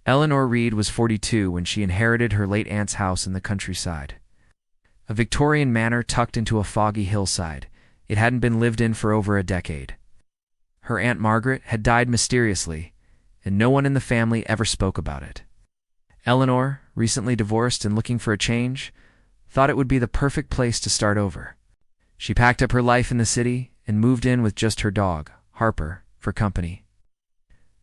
Eleanor Reed was 42 when she inherited her late aunt's house in the countryside. A Victorian manor tucked into a foggy hillside. It hadn't been lived in for over a decade. Her Aunt Margaret had died mysteriously, and no one in the family ever spoke about it. Eleanor, recently divorced and looking for a change, thought it would be the perfect place to start over. She packed up her life in the city and moved in with just her dog, Harper, for company.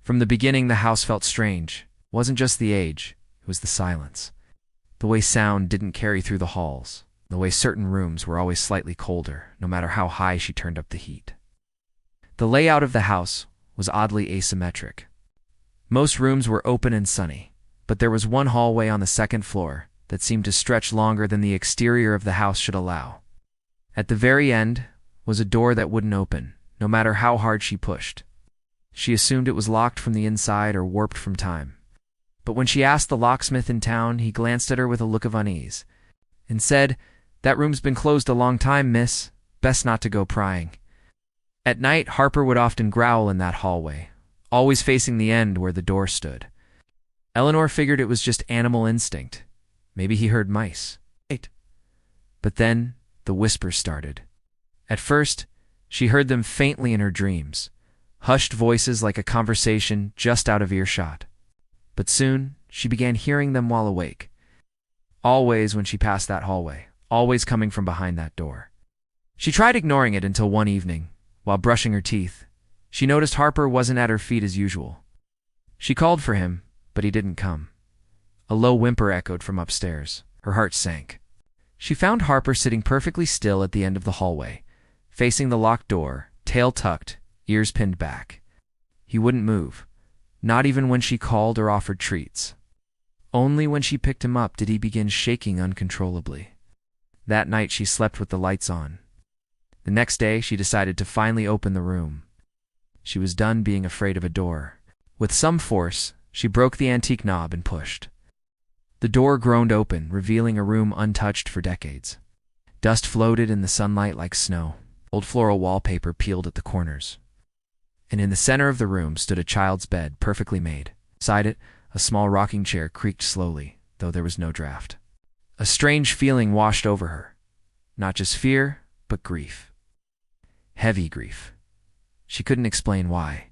From the beginning, the house felt strange. It wasn't just the age, it was the silence. The way sound didn't carry through the halls. The way certain rooms were always slightly colder, no matter how high she turned up the heat. The layout of the house was oddly asymmetric. Most rooms were open and sunny, but there was one hallway on the second floor that seemed to stretch longer than the exterior of the house should allow. At the very end was a door that wouldn't open, no matter how hard she pushed. She assumed it was locked from the inside or warped from time. But when she asked the locksmith in town, he glanced at her with a look of unease and said, "That room's been closed a long time, miss. Best not to go prying." At night, Harper would often growl in that hallway, always facing the end where the door stood. Eleanor figured it was just animal instinct. Maybe he heard mice. But then the whispers started. At first, she heard them faintly in her dreams, hushed voices like a conversation just out of earshot. But soon, she began hearing them while awake. Always when she passed that hallway, always coming from behind that door. She tried ignoring it until one evening, while brushing her teeth, she noticed Harper wasn't at her feet as usual. She called for him, but he didn't come. A low whimper echoed from upstairs. Her heart sank. She found Harper sitting perfectly still at the end of the hallway, facing the locked door, tail tucked, ears pinned back. He wouldn't move, not even when she called or offered treats. Only when she picked him up did he begin shaking uncontrollably. That night she slept with the lights on. The next day she decided to finally open the room. She was done being afraid of a door. With some force, she broke the antique knob and pushed. The door groaned open, revealing a room untouched for decades. Dust floated in the sunlight like snow. Old floral wallpaper peeled at the corners. And in the center of the room stood a child's bed, perfectly made. Beside it, a small rocking chair creaked slowly, though there was no draft. A strange feeling washed over her. Not just fear, but grief. Heavy grief. She couldn't explain why.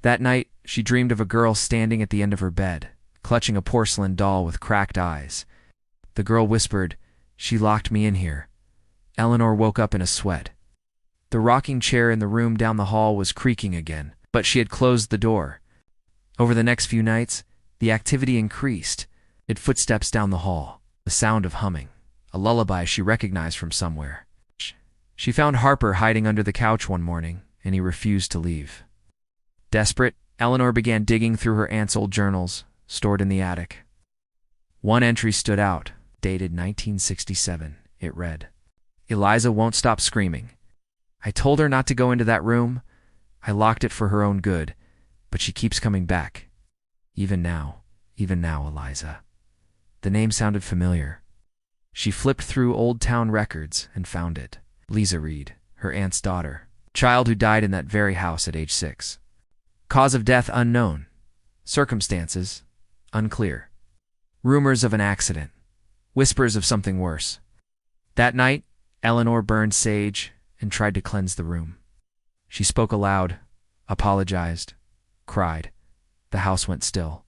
That night, she dreamed of a girl standing at the end of her bed, clutching a porcelain doll with cracked eyes. The girl whispered, "She locked me in here." Eleanor woke up in a sweat. The rocking chair in the room down the hall was creaking again, but she had closed the door. Over the next few nights, the activity increased. It footsteps down the hall, the sound of humming, a lullaby she recognized from somewhere. She found Harper hiding under the couch one morning, and he refused to leave. Desperate, Eleanor began digging through her aunt's old journals, stored in the attic. One entry stood out, dated 1967. It read, "Eliza won't stop screaming. I told her not to go into that room. I locked it for her own good, but she keeps coming back. Even now, Eliza." The name sounded familiar. She flipped through old town records and found it. Lisa Reed, her aunt's daughter, child who died in that very house at age 6. Cause of death unknown. Circumstances unclear. Rumors of an accident. Whispers of something worse. That night, Eleanor burned sage and tried to cleanse the room. She spoke aloud, apologized, cried. The house went still.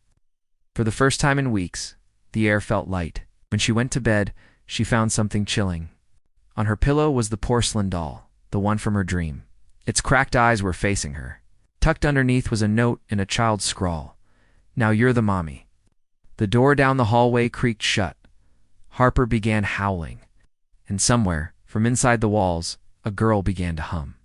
For the first time in weeks, the air felt light. When she went to bed, she found something chilling. On her pillow was the porcelain doll, the one from her dream. Its cracked eyes were facing her. Tucked underneath was a note in a child's scrawl. "Now you're the mommy." The door down the hallway creaked shut. Harper began howling. And somewhere, from inside the walls, a girl began to hum.